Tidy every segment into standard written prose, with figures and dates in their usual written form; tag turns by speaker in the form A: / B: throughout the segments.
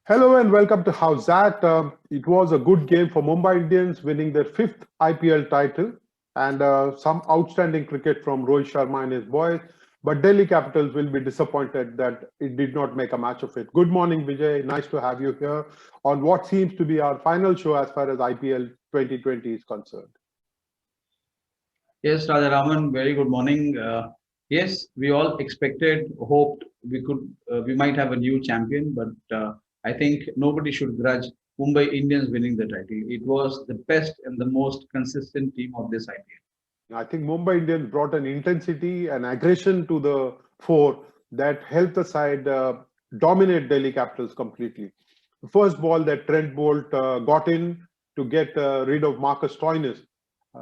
A: Hello and welcome to How's That. It was a good game for Mumbai Indians, winning their fifth IPL title, and some outstanding cricket from Rohit Sharma and his boys. But Delhi Capitals will be disappointed that it did not make a match of it. Good morning, Vijay. Nice to have you here on what seems to be our final show as far as IPL 2020 is concerned.
B: Yes, Rajaraman, very good morning. Yes, we all expected, hoped we might have a new champion, but I think nobody should grudge Mumbai Indians winning the title. It was the best and the most consistent team of this IPL.
A: I think Mumbai Indians brought an intensity and aggression to the fore that helped the side dominate Delhi Capitals completely. The first ball that Trent Bolt got in to get rid of Marcus Stoinis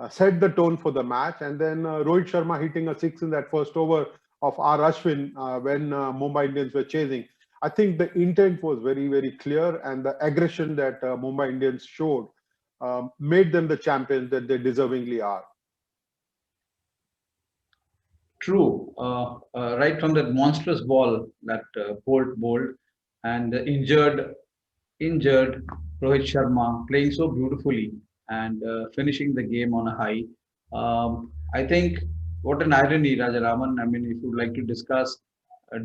A: set the tone for the match, and then Rohit Sharma hitting a six in that first over of R. Ashwin when Mumbai Indians were chasing. I think the intent was very, very clear, and the aggression that Mumbai Indians showed made them the champions that they deservingly are.
B: True. Right from that monstrous ball that Bolt bowled, and the injured Rohit Sharma playing so beautifully and finishing the game on a high. I think what an irony, Rajaraman. I mean, if you'd like to discuss,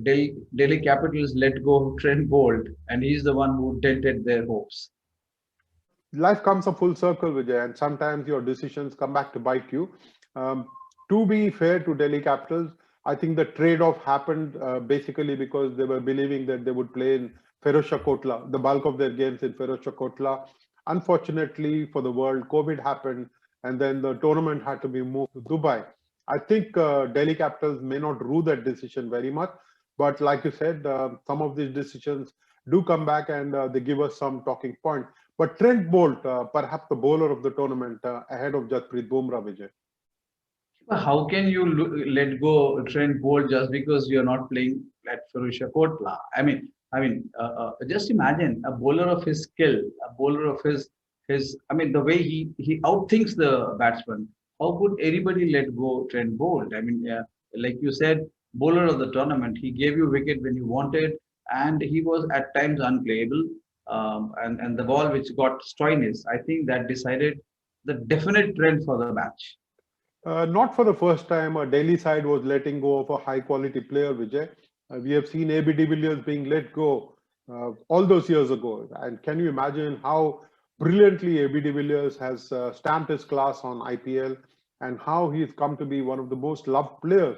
B: Delhi Capitals let go of Trent Bolt, and he's the one who dented their hopes.
A: Life comes a full circle, Vijay, and sometimes your decisions come back to bite you. Um, to be fair to Delhi Capitals, I think the trade-off happened basically because they were believing that they would play in Ferozshah Kotla, the bulk of their games in Ferozshah Kotla. Unfortunately for the world, COVID happened, and then the tournament had to be moved to Dubai. I think Delhi Capitals may not rue that decision very much, but like you said, some of these decisions do come back and they give us some talking point. But Trent Bolt, perhaps the bowler of the tournament, ahead of Jasprit Bumrah, Vijay.
B: How can you let go Trent Bolt just because you're not playing at Ferozshah Kotla? Just imagine a bowler of his skill, a bowler of his. I mean, the way he outthinks the batsman. How could anybody let go Trent Bolt? I mean, like you said, bowler of the tournament. He gave you wicket when you wanted, and he was at times unplayable. And the ball which got Stoinis, I think that decided the definite trend for the match.
A: Not for the first time, a Delhi side was letting go of a high quality player, Vijay. We have seen AB de Villiers being let go all those years ago. And can you imagine how brilliantly AB de Villiers has stamped his class on IPL and how he's come to be one of the most loved players?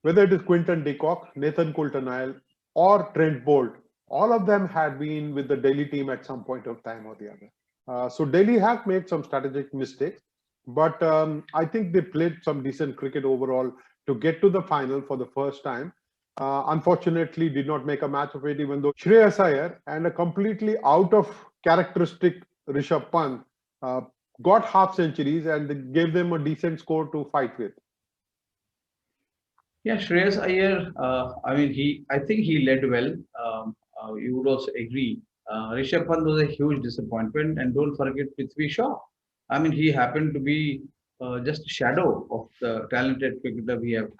A: Whether it is Quinton de Kock, Nathan Coulter-Nile, or Trent Bolt, all of them had been with the Delhi team at some point of time or the other. So Delhi have made some strategic mistakes, but I think they played some decent cricket overall to get to the final for the first time. Unfortunately, did not make a match of it, even though Shreyas Iyer and a completely out of characteristic Rishabh Pant got half centuries and gave them a decent score to fight with.
B: Yeah, Shreyas Iyer. I think he led well. You would also agree. Rishabh Pant was a huge disappointment, and don't forget Prithvi Shaw. I mean, he happened to be just a shadow of the talented cricketer we have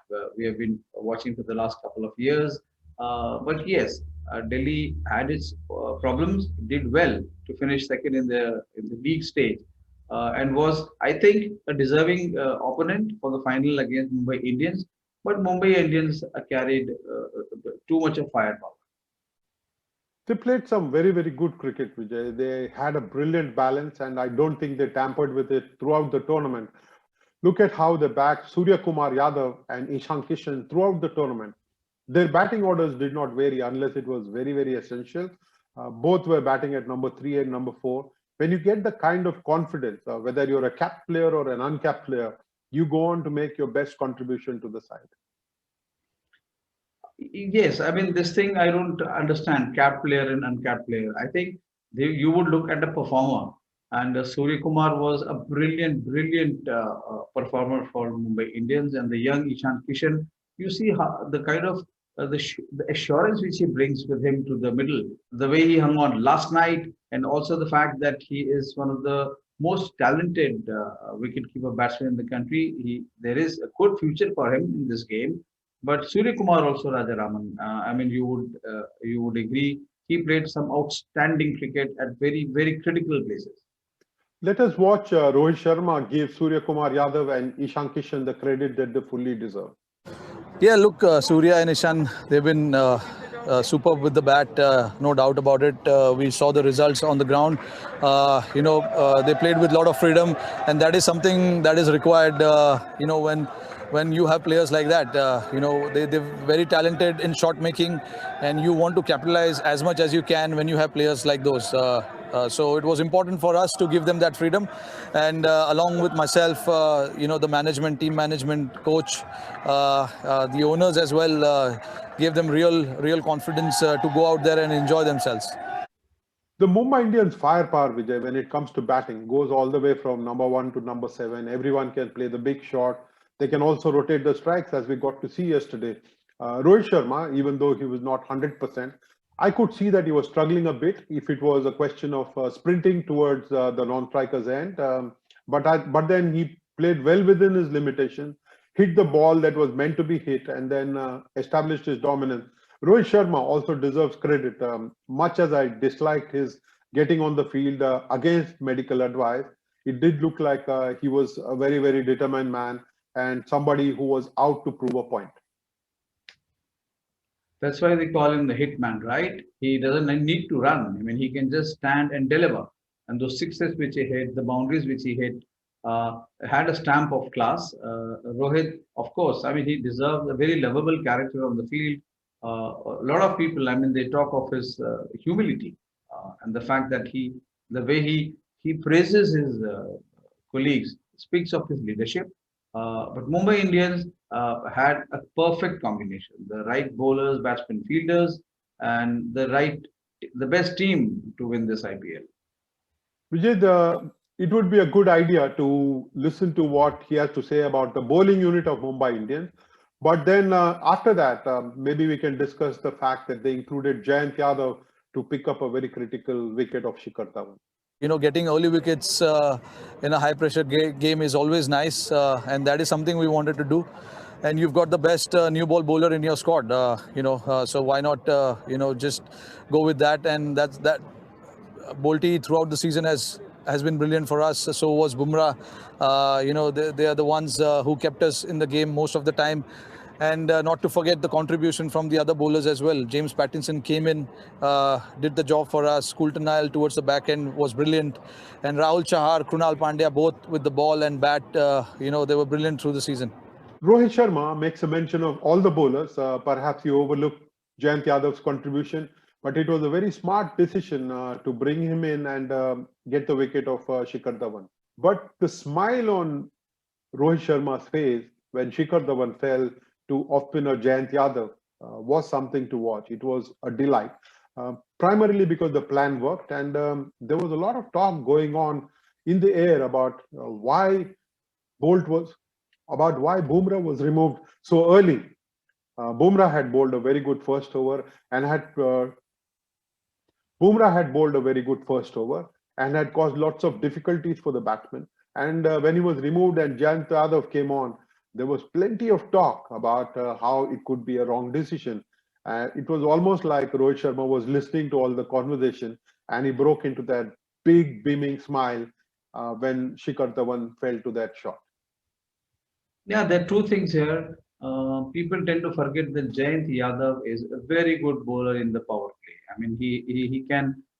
B: been watching for the last couple of years. But yes, Delhi had its problems. Did well to finish second in the league stage, and was, I think, a deserving opponent for the final against Mumbai Indians. But Mumbai Indians carried too much of firepower.
A: They played some very, very good cricket, Vijay. They had a brilliant balance, and I don't think they tampered with it throughout the tournament. Look at how they backed Surya Kumar Yadav and Ishan Kishan throughout the tournament. Their batting orders did not vary unless it was very, very essential. Both were batting at number three and number four. When you get the kind of confidence, whether you're a capped player or an uncapped player, you go on to make your best contribution to the side.
B: Yes, I mean this thing I don't understand capped player and uncapped player. I think you would look at the performer. And Surya Kumar was a brilliant performer for Mumbai Indians, and the young Ishan Kishan. You see how the kind of the assurance which he brings with him to the middle, the way he hung on last night, and also the fact that he is one of the most talented wicketkeeper batsmen in the country. There is a good future for him in this game. But Surya Kumar also, Raja Raman. I mean, you would agree he played some outstanding cricket at very critical places.
A: Let us watch Rohit Sharma give Surya Kumar Yadav and Ishan Kishan the credit that they fully deserve.
C: Yeah, look, Surya and Ishan, they've been superb with the bat, no doubt about it. We saw the results on the ground. They played with a lot of freedom, and that is something that is required, when you have players like that. They're very talented in shot making, and you want to capitalize as much as you can when you have players like those. So it was important for us to give them that freedom, and along with myself, the management, team management, coach, the owners as well, gave them real confidence to go out there and enjoy themselves.
A: The Mumbai Indians firepower, Vijay, when it comes to batting, goes all the way from number 1 to number 7. Everyone can play the big shot. They can also rotate the strikes, as we got to see yesterday. Rohit Sharma, even though he was not 100%, I could see that he was struggling a bit if it was a question of sprinting towards the non-striker's end. But then he played well within his limitation, hit the ball that was meant to be hit, and then established his dominance. Rohit Sharma also deserves credit. Much as I disliked his getting on the field against medical advice, it did look like he was a very determined man and somebody who was out to prove a point.
B: That's why they call him the hitman, right? He doesn't need to run. I mean, he can just stand and deliver. And those sixes which he hit, the boundaries which he hit, had a stamp of class. Rohit, of course, I mean, he deserves a very lovable character on the field. A lot of people, I mean, they talk of his humility and the fact that the way he praises his colleagues, speaks of his leadership. But Mumbai Indians had a perfect combination: the right bowlers, batsmen, fielders, and the best team to win this IPL.
A: Vijay, it would be a good idea to listen to what he has to say about the bowling unit of Mumbai Indians. But then after that, maybe we can discuss the fact that they included Jayant Yadav to pick up a very critical wicket of Shikhar Dhawan.
C: Getting early wickets in a high-pressure game is always nice, and that is something we wanted to do. And you've got the best new ball bowler in your squad, so why not, just go with that? And that Bolty throughout the season has been brilliant for us. So was Bumrah. They are the ones who kept us in the game most of the time. And not to forget the contribution from the other bowlers as well. James Pattinson came in, did the job for us. Coulter Nile towards the back end was brilliant. And Rahul Chahar, Krunal Pandya, both with the ball and bat, they were brilliant through the season.
A: Rohit Sharma makes a mention of all the bowlers. Perhaps you overlooked Jayant Yadav's contribution, but it was a very smart decision to bring him in and get the wicket of Shikhar Dhawan. But the smile on Rohit Sharma's face when Shikhar Dhawan fell to off-spinner Jayant Yadav was something to watch. It was a delight, primarily because the plan worked, and there was a lot of talk going on in the air about why Bumrah was removed so early. Bumrah had bowled a very good first over and had caused lots of difficulties for the batsmen. And when he was removed and Jayant Yadav came on, there was plenty of talk about how it could be a wrong decision. It was almost like Rohit Sharma was listening to all the conversation, and he broke into that big beaming smile when Shikhar Dhawan fell to that shot.
B: Yeah, there are two things here. People tend to forget that Jayant Yadav is a very good bowler in the power play. I mean, he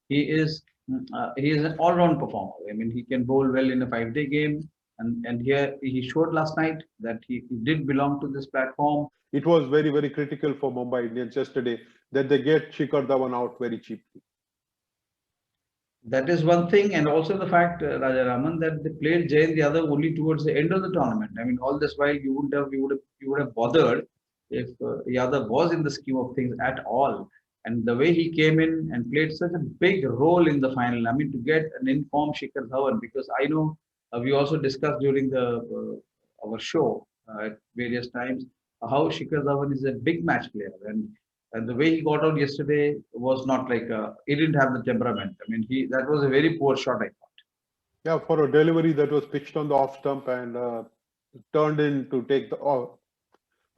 B: is an all-round performer. I mean, he can bowl well in a 5-day game. And here he showed last night that he did belong to this platform.
A: It was very critical for Mumbai Indians yesterday that they get Shikhar Dhawan out very cheaply.
B: That is one thing, and also the fact, Raja Raman, that they played Jayant Yadav only towards the end of the tournament. I mean, all this while you would have bothered if Yadav was in the scheme of things at all. And the way he came in and played such a big role in the final. I mean, to get an informed Shikhar Dhawan, because I know we also discussed during the our show at various times how Shikhar Dhawan is a big match player, and the way he got out yesterday was not like he didn't have the temperament. I mean, that was a very poor shot, I thought.
A: Yeah, for a delivery that was pitched on the off stump and turned in to take the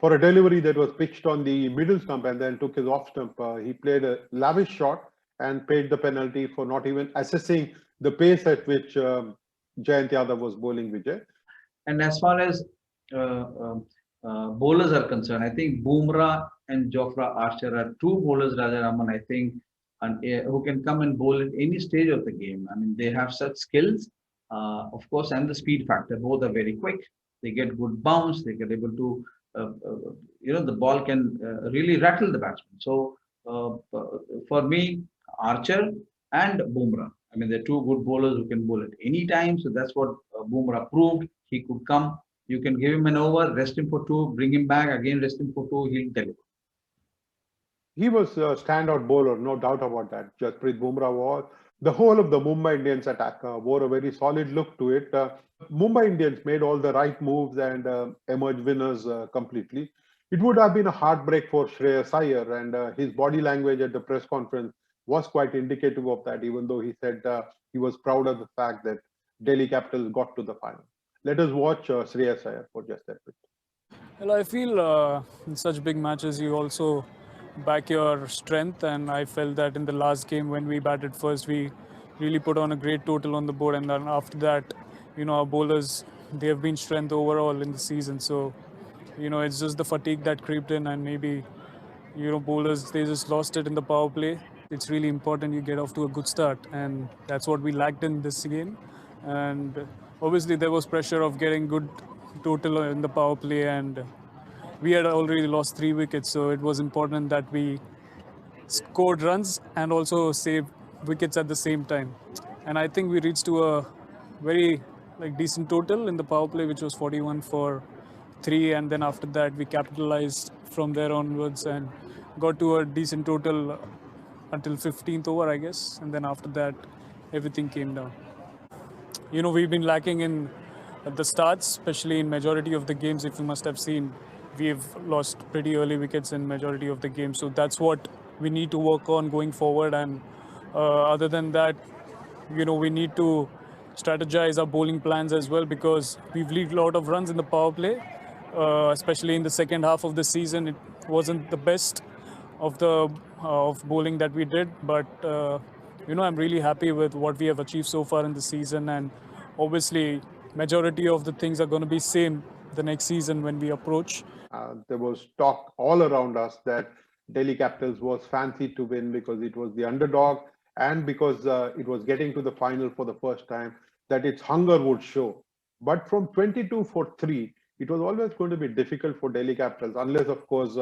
A: for a delivery that was pitched on the middle stump and then took his off stump. He played a lavish shot and paid the penalty for not even assessing the pace at which Jayant Yadav was bowling Vijay.
B: And as far as uh, bowlers are concerned, I think Bumrah and Jofra Archer are two bowlers, Raja Raman, I think, and who can come and bowl at any stage of the game. I mean, they have such skills, of course, and the speed factor. Both are very quick. They get good bounce. They get able to, the ball can really rattle the batsman. So for me, Archer and Bumrah. I mean, they're two good bowlers who can bowl at any time. So that's what Bumrah proved. He could come. You can give him an over, rest him for two, bring him back again, rest him for two. He'll deliver.
A: He was a standout bowler, no doubt about that. Jasprit Bumrah was. The whole of the Mumbai Indians attack wore a very solid look to it. Mumbai Indians made all the right moves and emerged winners completely. It would have been a heartbreak for Shreyas Iyer, and his body language at the press conference was quite indicative of that, even though he said he was proud of the fact that Delhi Capitals got to the final. Let us watch Shreyas Iyer for just that bit.
D: Well, I feel in such big matches you also back your strength, and I felt that in the last game when we batted first, we really put on a great total on the board, and then after that, our bowlers, they have been strength overall in the season. So, it's just the fatigue that crept in, and maybe, bowlers, they just lost it in the power play. It's really important you get off to a good start, and that's what we lacked in this game. And obviously there was pressure of getting good total in the power play, and we had already lost 3 wickets, so it was important that we scored runs and also saved wickets at the same time. And I think we reached to a very decent total in the power play, which was 41 for 3, and then after that we capitalized from there onwards and got to a decent total until 15th over, I guess, and then after that everything came down. We've been lacking in the starts, especially in majority of the games. If you must have seen, we've lost pretty early wickets in majority of the games. So that's what we need to work on going forward. And other than that, we need to strategize our bowling plans as well, because we've leaked a lot of runs in the power play, especially in the second half of the season. It wasn't the best of the of bowling that we did, but I'm really happy with what we have achieved so far in the season, and obviously majority of the things are going to be same the next season when we approach.
A: There was talk all around us that Delhi Capitals was fancied to win because it was the underdog and because it was getting to the final for the first time, that its hunger would show. But from 22 for 3, it was always going to be difficult for Delhi Capitals, unless, of course,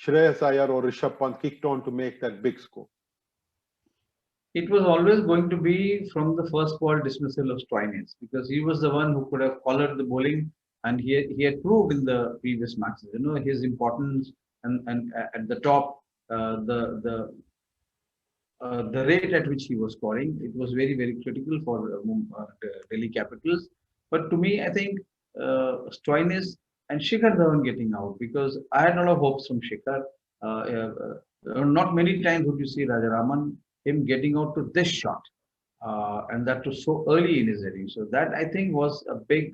A: Shreyas Iyer or Rishabh Pant kicked on to make that big score.
B: It was always going to be from the first ball dismissal of Stoinis, because he was the one who could have collared the bowling, and he had proved in the previous matches, his importance, and at the top, the rate at which he was scoring, it was very, very critical for Delhi Capitals. But to me, I think Stoinis and Shikhar Dhawan getting out, because I had a lot of hopes from Shikhar. Not many times would you see Raja Raman him getting out to this shot, and that was so early in his innings. So that, I think, was a big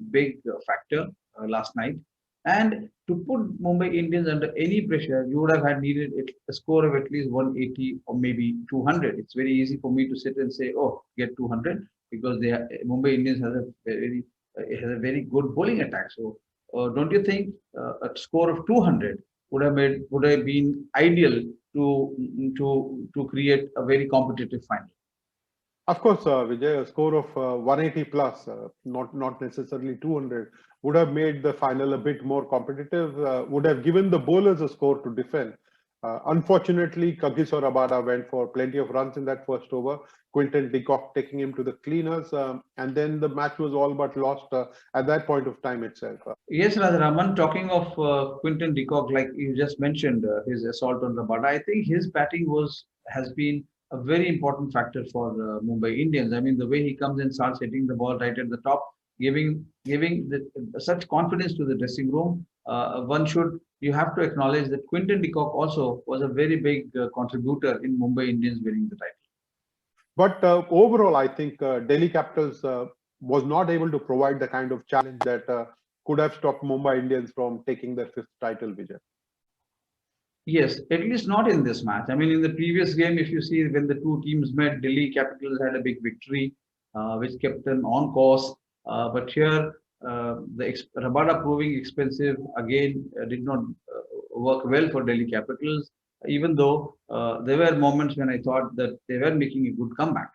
B: factor last night. And to put Mumbai Indians under any pressure, you would have had needed a score of at least 180 or maybe 200. It's very easy for me to sit and say, oh, get 200, because Mumbai Indians has a very good bowling attack. So don't you think a score of 200 would have been ideal to create a very competitive final?
A: Of course, Vijay, a score of 180 plus, not necessarily 200, would have made the final a bit more competitive, would have given the bowlers a score to defend. Unfortunately, Kagiso Rabada went for plenty of runs in that first over. Quinton de Kock taking him to the cleaners, and then the match was all but lost at that point of time itself.
B: Yes, Radharaman, talking of Quinton de Kock, like you just mentioned, his assault on Rabada, I think his batting has been a very important factor for Mumbai Indians. I mean, the way he comes and starts hitting the ball right at the top, giving such confidence to the dressing room. You have to acknowledge that Quinton de Kock also was a very big contributor in Mumbai Indians winning the title.
A: But overall, I think Delhi Capitals was not able to provide the kind of challenge that could have stopped Mumbai Indians from taking their fifth title, Vijay.
B: Yes, at least not in this match. I mean, in the previous game, if you see when the two teams met, Delhi Capitals had a big victory, which kept them on course. But here, Rabada proving expensive again did not work well for Delhi Capitals, even though there were moments when I thought that they were making a good comeback.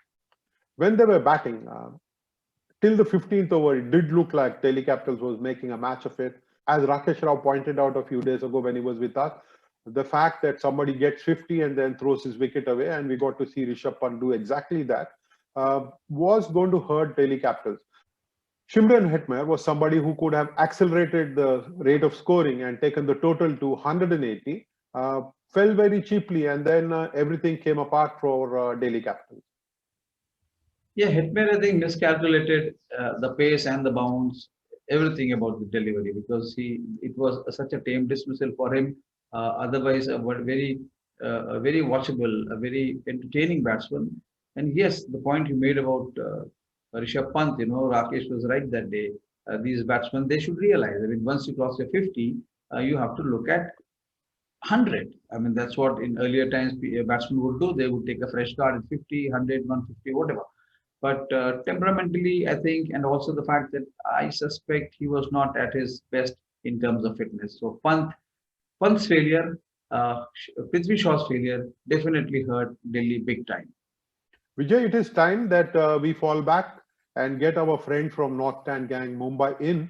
A: When they were batting, till the 15th over, it did look like Delhi Capitals was making a match of it. As Rakesh Rao pointed out a few days ago when he was with us, the fact that somebody gets 50 and then throws his wicket away, and we got to see Rishabh Pant do exactly that, was going to hurt Delhi Capitals. Shimron Hetmyer was somebody who could have accelerated the rate of scoring and taken the total to 180, fell very cheaply, and then everything came apart for Delhi Capitals.
B: Yeah, Hetmyer, I think, miscalculated the pace and the bounce, everything about the delivery, because it was such a tame dismissal for him. Otherwise, a very watchable, a very entertaining batsman. And yes, the point you made about Rishabh Pant, Rakesh was right that day. These batsmen, they should realize. I mean, once you cross your 50, you have to look at 100. I mean, that's what in earlier times a batsman would do. They would take a fresh start at 50, 100, 150, whatever. But temperamentally, I think, and also the fact that I suspect he was not at his best in terms of fitness. So Pant's failure, Prithvi Shaw's failure definitely hurt Delhi big time.
A: Vijay, it is time that we fall back and get our friend from North Stand Gang, Mumbai, in.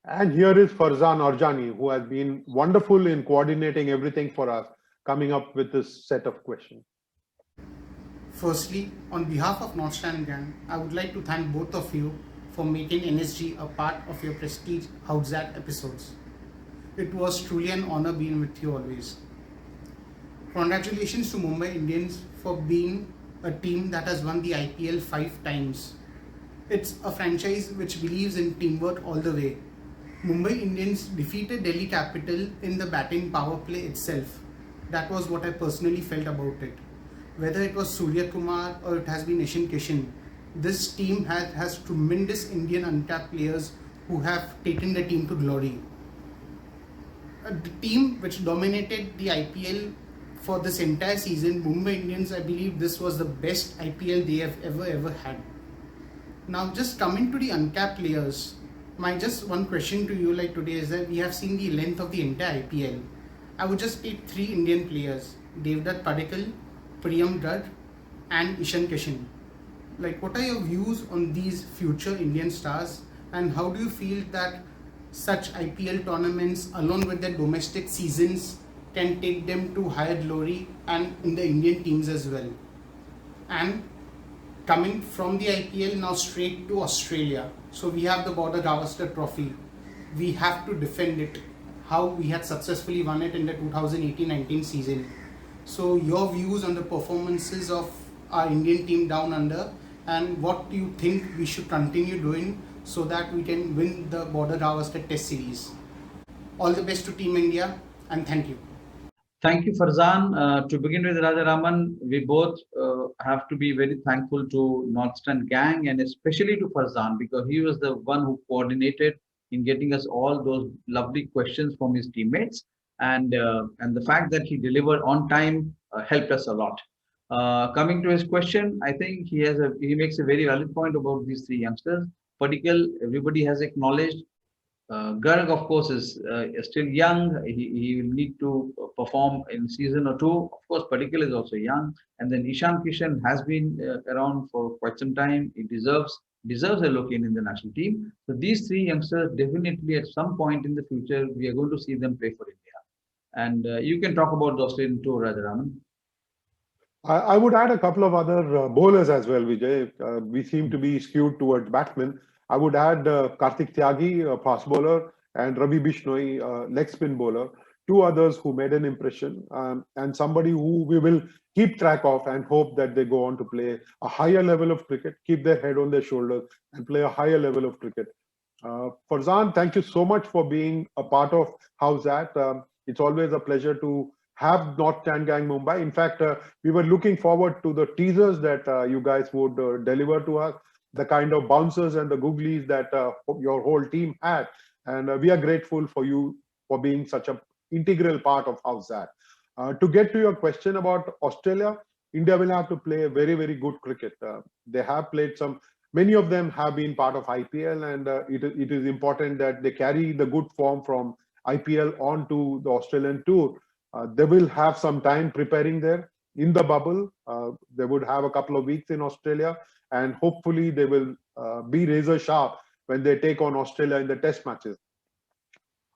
A: And here is Farzan Arjani, who has been wonderful in coordinating everything for us, coming up with this set of questions.
E: Firstly, on behalf of North Stand Gang, I would like to thank both of you for making NSG a part of your Prestige Houtzat episodes. It was truly an honor being with you always. Congratulations to Mumbai Indians for being a team that has won the IPL 5 times. It's a franchise which believes in teamwork all the way. Mumbai Indians defeated Delhi Capital in the batting power play itself. That was what I personally felt about it. Whether it was Surya Kumar or it has been Ishan Kishan, this team has tremendous Indian untapped players who have taken the team to glory. The team which dominated the IPL for this entire season, Mumbai Indians, I believe this was the best IPL they have ever had. Now, just coming to the uncapped players, my just one question to you like today is that we have seen the length of the entire IPL. I would just take 3 Indian players, Devdutt Padikkal, Priyam Dutt and Ishan Kishan. Like, what are your views on these future Indian stars, and how do you feel that such IPL tournaments along with their domestic seasons can take them to higher glory and in the Indian teams as well? And coming from the IPL now straight to Australia, so we have the Border Gavaskar Trophy. We have to defend it, how we had successfully won it in the 2018-19 season. So your views on the performances of our Indian team down under, and what do you think we should continue doing so that we can win the Border Gavaskar Test Series? All the best to Team India, and thank you.
B: Thank you, Farzan. To begin with, Rajaraman, we both have to be very thankful to North Stand Gang, and especially to Farzan, because he was the one who coordinated in getting us all those lovely questions from his teammates. And the fact that he delivered on time helped us a lot. Coming to his question, I think he makes a very valid point about these 3 youngsters. Padikkal, everybody has acknowledged. Garg, of course, is still young. He will need to perform in season or 2. Of course, Padikkal is also young. And then Ishan Kishan has been around for quite some time. He deserves a look in the national team. So these 3 youngsters, definitely at some point in the future, we are going to see them play for India. And you can talk about the Australian tour, Rajaraman.
A: I would add a couple of other bowlers as well, Vijay. We seem to be skewed towards batsmen. I would add Karthik Tyagi, a fast bowler, and Ravi Bishnoi, leg spin bowler. Two others who made an impression, and somebody who we will keep track of and hope that they go on to play a higher level of cricket, keep their head on their shoulders, and play a higher level of cricket. Farzan, thank you so much for being a part of How's That. It's always a pleasure to have North Gang Mumbai. In fact, we were looking forward to the teasers that you guys would deliver to us, the kind of bouncers and the googlies that your whole team had. And we are grateful for you for being such an integral part of How's That. To get to your question about Australia, India will have to play very, very good cricket. They have played many of them have been part of IPL, and it is important that they carry the good form from IPL onto the Australian tour. They will have some time preparing there in the bubble. They would have a couple of weeks in Australia, and hopefully they will be razor sharp when they take on Australia in the test matches.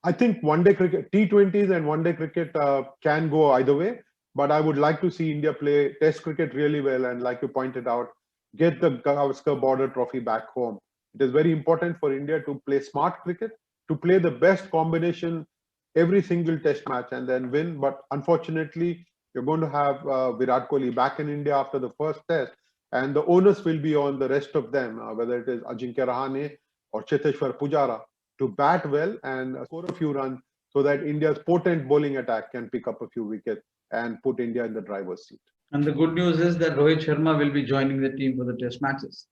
A: I think one-day cricket, T20s and one-day cricket can go either way, but I would like to see India play test cricket really well, and like you pointed out, get the Gavaskar Border Trophy back home. It is very important for India to play smart cricket, to play the best combination every single test match and then win. But unfortunately, you're going to have Virat Kohli back in India after the first test, and the onus will be on the rest of them, whether it is Ajinkya Rahane or Cheteshwar Pujara, to bat well and score a few runs so that India's potent bowling attack can pick up a few wickets and put India in the driver's seat.
B: And the good news is that Rohit Sharma will be joining the team for the test matches.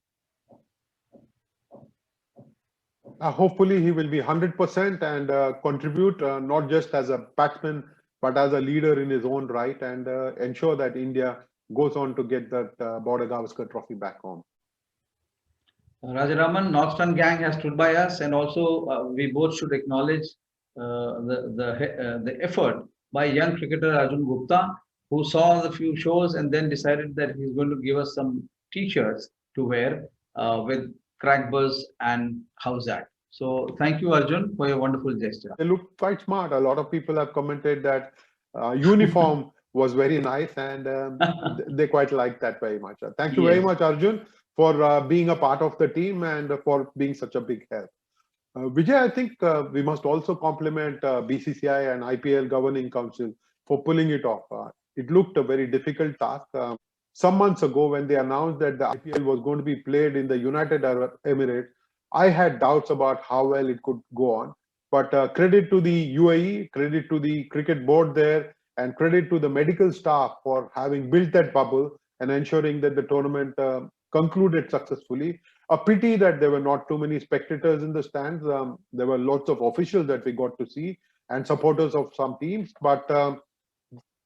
A: Hopefully, he will be 100% and contribute not just as a batsman, but as a leader in his own right, and ensure that India goes on to get that Border Gavaskar Trophy back home.
B: Rajaraman, Northern Gang has stood by us, and also we both should acknowledge the effort by young cricketer Arjun Gupta, who saw the few shows and then decided that he's going to give us some t-shirts to wear with Crack Buzz and How's That. So thank you, Arjun, for your wonderful gesture.
A: They look quite smart. A lot of people have commented that uniform was very nice, and they quite like that very much. Thank you very much, Arjun, for being a part of the team and for being such a big help. Vijay, I think we must also compliment BCCI and IPL Governing Council for pulling it off. It looked a very difficult task. Some months ago, when they announced that the IPL was going to be played in the United Arab Emirates, I had doubts about how well it could go on. But credit to the UAE, credit to the cricket board there, and credit to the medical staff for having built that bubble and ensuring that the tournament concluded successfully. A pity that there were not too many spectators in the stands. There were lots of officials that we got to see and supporters of some teams. But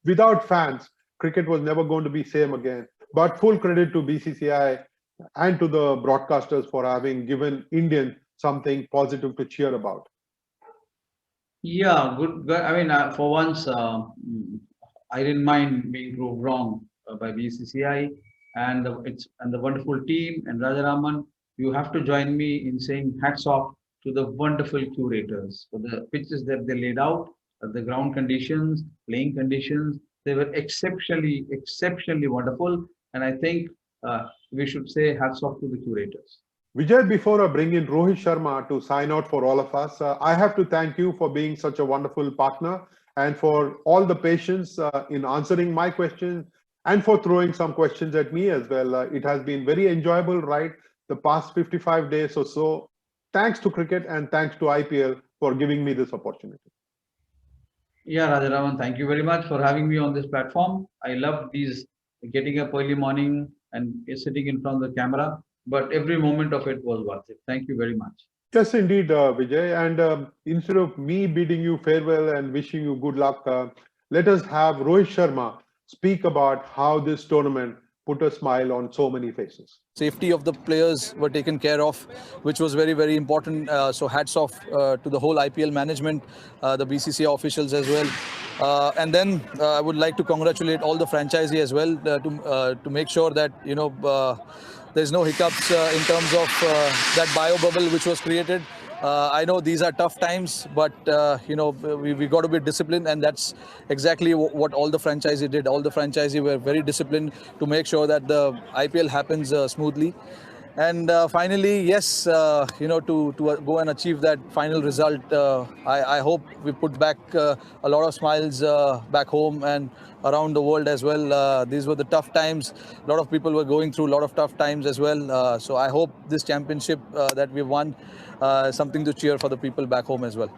A: without fans, cricket was never going to be same again. But full credit to BCCI and to the broadcasters for having given Indians something positive to cheer about.
B: Yeah, good. I mean, for once, I didn't mind being proved wrong by BCCI and the wonderful team. And Rajaraman, you have to join me in saying hats off to the wonderful curators for the pitches that they laid out, the ground conditions, playing conditions. They were exceptionally wonderful. And I think we should say hats off to the curators.
A: Vijay, before I bring in Rohit Sharma to sign out for all of us, I have to thank you for being such a wonderful partner and for all the patience in answering my questions and for throwing some questions at me as well. It has been very enjoyable, right? The past 55 days or so. Thanks to cricket and thanks to IPL for giving me this opportunity.
B: Yeah, Rajaraman, thank you very much for having me on this platform. I love these getting up early morning and sitting in front of the camera, but every moment of it was worth it. Thank you very much.
A: Yes, indeed, Vijay. And instead of me bidding you farewell and wishing you good luck, let us have Rohit Sharma speak about how this tournament put a smile on so many faces.
C: Safety of the players were taken care of, which was very, very important. So hats off to the whole IPL management, the BCCI officials as well. And then I would like to congratulate all the franchisee as well to make sure that, there's no hiccups in terms of that bio bubble which was created. I know these are tough times, but we got to be disciplined, and that's exactly what all the franchisee did. All the franchisee were very disciplined to make sure that the IPL happens smoothly. And finally, yes, to go and achieve that final result, I hope we put back a lot of smiles back home and around the world as well. These were the tough times. A lot of people were going through a lot of tough times as well. So I hope this championship that we won is something to cheer for the people back home as well.